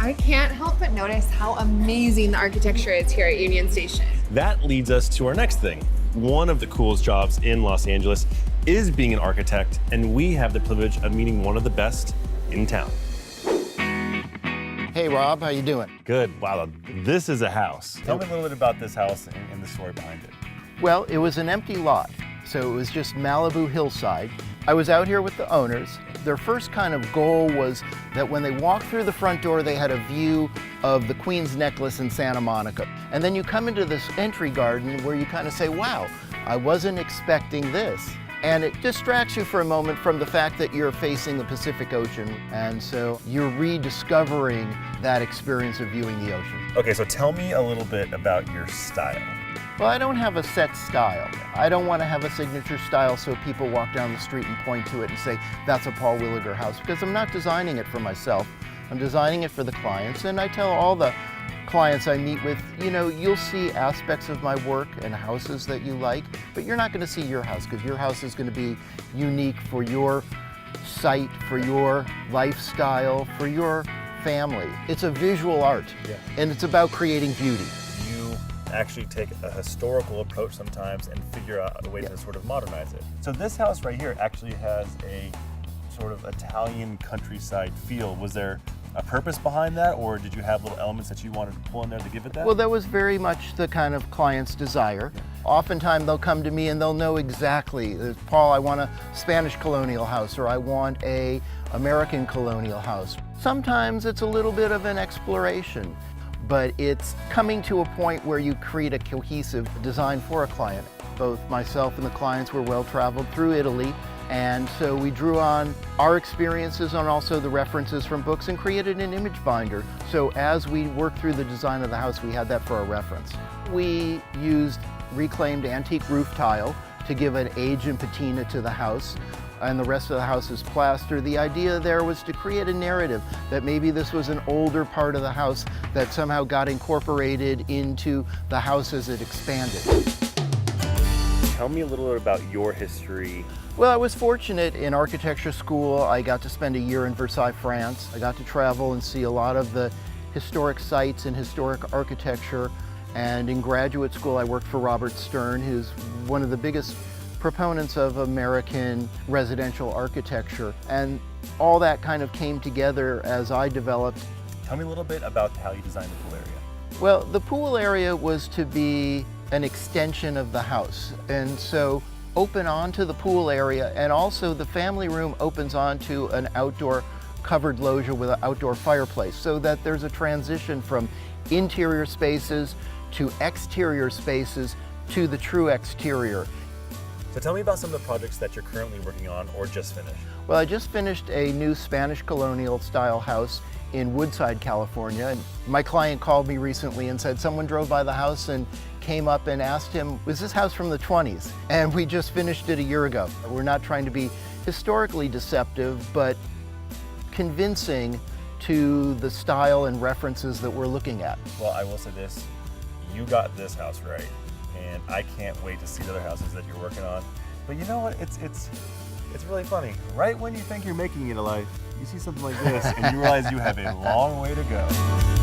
I can't help but notice how amazing the architecture is here at Union Station. That leads us to our next thing. One of the coolest jobs in Los Angeles is being an architect, and we have the privilege of meeting one of the best in town. Hey Rob, how you doing? Good. Wow, this is a house. Tell me a little bit about this house and the story behind it. Well, it was an empty lot, so it was just Malibu hillside. I was out here with the owners. Their first kind of goal was that when they walked through the front door, they had a view of the Queen's Necklace in Santa Monica. And then you come into this entry garden where you kind of say, wow, I wasn't expecting this. And it distracts you for a moment from the fact that you're facing the Pacific Ocean. And so you're rediscovering that experience of viewing the ocean. Okay, so tell me a little bit about your style. Well, I don't have a set style. I don't want to have a signature style so people walk down the street and point to it and say, that's a Paul Williger house, because I'm not designing it for myself. I'm designing it for the clients, and I tell all the clients I meet with, you know, you'll see aspects of my work and houses that you like, but you're not going to see your house, because your house is going to be unique for your site, for your lifestyle, for your family. It's a visual art, and it's about creating beauty. You actually take a historical approach sometimes and figure out a way to sort of modernize it. So this house right here actually has a sort of Italian countryside feel. Was there a purpose behind that, or did you have little elements that you wanted to pull in there to give it that? Well, that was very much the kind of client's desire. Oftentimes they'll come to me and they'll know exactly, Paul, I want a Spanish colonial house, or I want a American colonial house. Sometimes it's a little bit of an exploration, but it's coming to a point where you create a cohesive design for a client. Both myself and the clients were well-traveled through Italy, and so we drew on our experiences and also the references from books and created an image binder. So as we worked through the design of the house, we had that for a reference. We used reclaimed antique roof tile to give an age and patina to the house, and the rest of the house is plaster. The idea there was to create a narrative that maybe this was an older part of the house that somehow got incorporated into the house as it expanded. Tell me a little bit about your history. Well, I was fortunate in architecture school. I got to spend a year in Versailles, France. I got to travel and see a lot of the historic sites and historic architecture. And in graduate school, I worked for Robert Stern, who's one of the biggest proponents of American residential architecture. And all that kind of came together as I developed. Tell me a little bit about how you designed the pool area. Well, the pool area was to be an extension of the house. And so open onto the pool area, and also the family room opens onto an outdoor covered loggia with an outdoor fireplace, so that there's a transition from interior spaces to exterior spaces to the true exterior. So tell me about some of the projects that you're currently working on or just finished. Well, I just finished a new Spanish colonial style house in Woodside, California. And my client called me recently and said someone drove by the house and came up and asked him, was this house from the 20s? And we just finished it a year ago. We're not trying to be historically deceptive, but convincing to the style and references that we're looking at. Well, I will say this, you got this house right, and I can't wait to see the other houses that you're working on. But you know what, it's really funny. Right when you think you're making it in life, you see something like this and you realize you have a long way to go.